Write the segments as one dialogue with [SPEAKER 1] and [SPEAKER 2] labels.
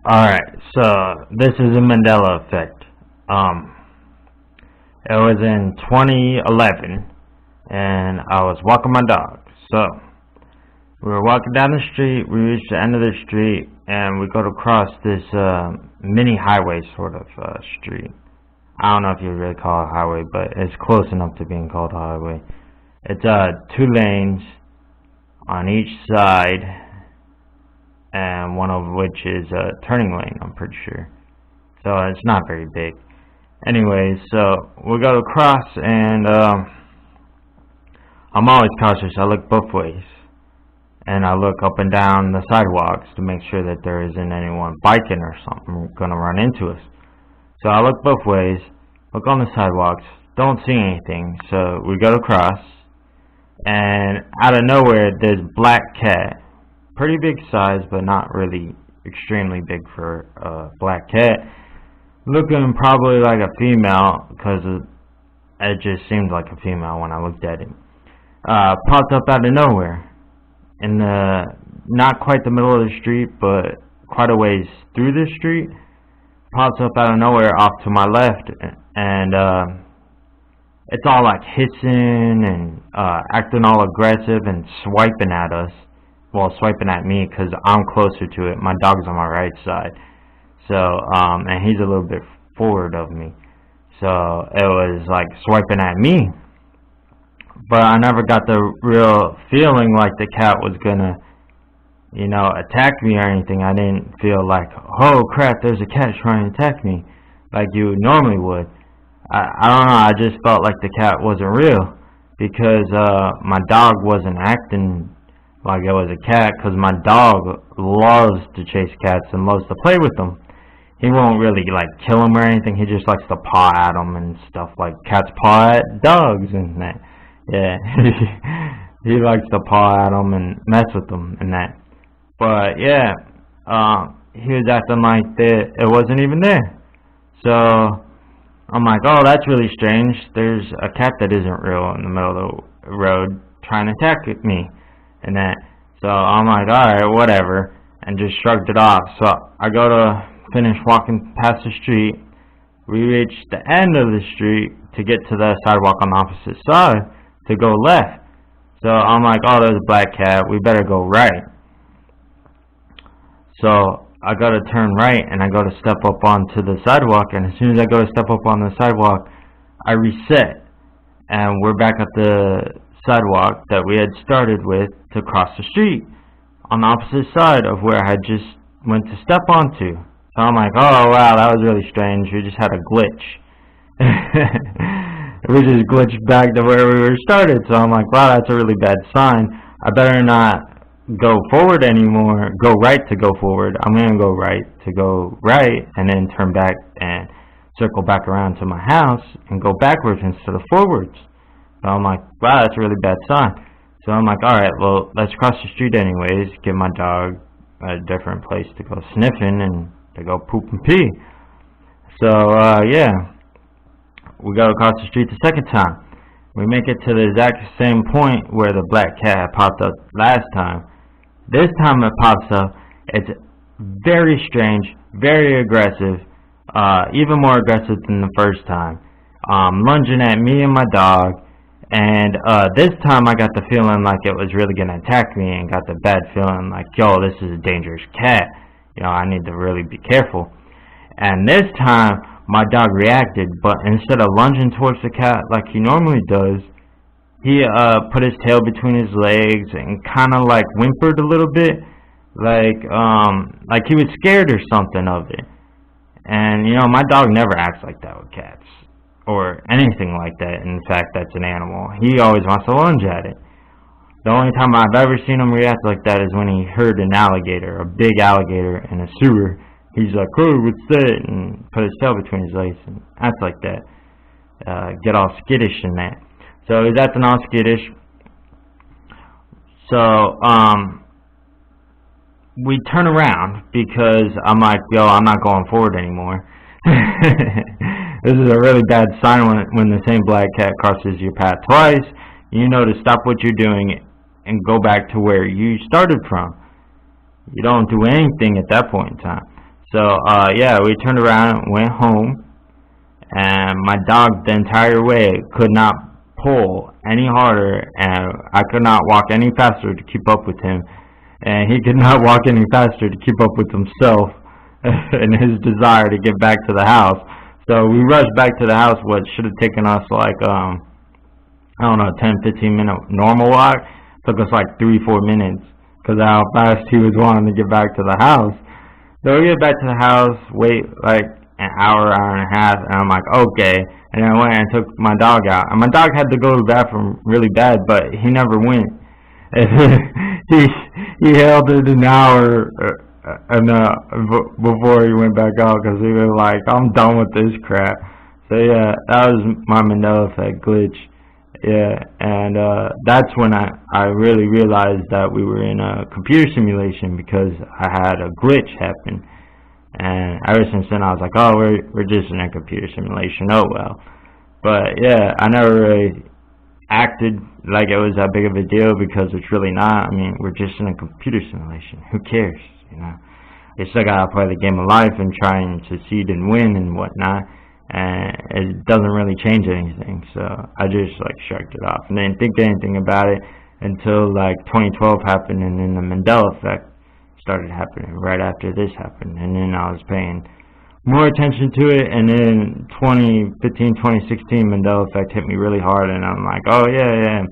[SPEAKER 1] Alright, so this is a Mandela effect. Um, it was in 2011, and I was walking my dog. So, we were walking down the street, we reached the end of the street, and we go to cross this mini highway sort of street. I don't know if you really call it a highway, but it's close enough to being called a highway. It's two lanes on each side, and one of which is a turning lane, I'm pretty sure. So it's not very big. Anyways, so we go across, and I'm always cautious. I look both ways, and I look up and down the sidewalks to make sure that there isn't anyone biking or something gonna run into us. So I look both ways, look on the sidewalks, don't see anything. So we go across, and out of nowhere, this black cat, pretty big size, but not really extremely big for a black cat, looking probably like a female, because it just seemed like a female when I looked at him, popped up out of nowhere in the, not quite the middle of the street, but quite a ways through the street, pops up out of nowhere off to my left, and it's all like hissing and acting all aggressive and swiping at us. Well, swiping at me because I'm closer to it. My dog's on my right side, so and he's a little bit forward of me, so it was like swiping at me. But I never got the real feeling like the cat was gonna, attack me or anything. I didn't feel like, oh crap, there's a cat trying to attack me, like you normally would. I don't know. I just felt like the cat wasn't real because my dog wasn't acting like it was a cat, because my dog loves to chase cats and loves to play with them. He won't really like kill them or anything. He just likes to paw at them and stuff, like cats paw at dogs and that. Yeah, he likes to paw at them and mess with them and that. But yeah, he was acting like it wasn't even there. So I'm like, oh, that's really strange. There's a cat that isn't real in the middle of the road trying to attack me. And that, so I'm like, alright, whatever, and just shrugged it off. So I go to finish walking past the street. We reach the end of the street to get to the sidewalk on the opposite side to go left. So I'm like, oh, there's a black cat, we better go right. So I go to turn right, and I go to step up onto the sidewalk, and as soon as I go to step up on the sidewalk, I reset, and we're back at the sidewalk that we had started with to cross the street on the opposite side of where I had just went to step onto. So I'm like, oh wow, that was really strange. We just had a glitch. We just glitched back to where we were started. So I'm like, wow, that's a really bad sign. I better not go forward anymore, go right to go forward. I'm gonna go right to go right, and then turn back and circle back around to my house and go backwards instead of forwards. So I'm like, wow, that's a really bad sign. So I'm like, alright, well, let's cross the street anyways, give my dog a different place to go sniffing and to go poop and pee. So, yeah, we go across the street the second time. We make it to the exact same point where the black cat had popped up last time. This time it pops up, it's very strange, very aggressive, even more aggressive than the first time. Lunging at me and my dog. And this time I got the feeling like it was really going to attack me, and got the bad feeling like, yo, this is a dangerous cat. I need to really be careful. And this time my dog reacted, but instead of lunging towards the cat like he normally does, he put his tail between his legs and kind of like whimpered a little bit, like he was scared or something of it. And my dog never acts like that with cats or anything like that. In fact, that's an animal. He always wants to lunge at it. The only time I've ever seen him react like that is when he heard an alligator, a big alligator in a sewer. He's like, oh, what's that? And put his tail between his legs and acts like that. Get all skittish and that. So he's acting all skittish. So we turn around because I'm like, yo, I'm not going forward anymore. This is a really bad sign when the same black cat crosses your path twice. You know to stop what you're doing and go back to where you started from. You don't do anything at that point in time. So yeah, we turned around, went home, and my dog the entire way could not pull any harder, and I could not walk any faster to keep up with him, and he could not walk any faster to keep up with himself and his desire to get back to the house. So we rushed back to the house. What should have taken us like I don't know, 10-15 minute normal walk took us like 3-4 minutes because of how fast he was wanting to get back to the house. So we get back to the house, wait like an hour, hour and a half, and I'm like, okay. And then I went and took my dog out. And my dog had to go to the bathroom really bad, but he never went. he he held it an hour before he went back out because he was like, I'm done with this crap. So yeah, that was my Mandela effect glitch. Yeah, and that's when I really realized that we were in a computer simulation because I had a glitch happen. And ever since then I was like, oh, we're just in a computer simulation, oh well. But yeah, I never really acted like it was that big of a deal because it's really not. I mean, we're just in a computer simulation. Who cares, you know? You still gotta play the game of life and try and succeed and win and whatnot. And it doesn't really change anything, so I just like shrugged it off and didn't think anything about it until like 2012 happened, and then the Mandela effect started happening right after this happened, and then I was paying more attention to it, and then 2015, 2016 Mandela effect hit me really hard, and I'm like, oh yeah,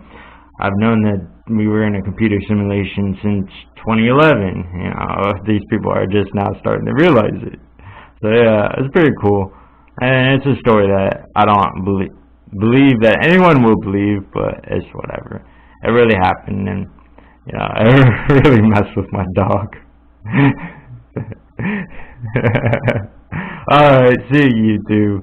[SPEAKER 1] I've known that we were in a computer simulation since 2011. You know, these people are just now starting to realize it. So yeah, it's pretty cool. And it's a story that I don't believe that anyone will believe, but it's whatever. It really happened, and you know, it really messed with my dog. Alright, see you, YouTube.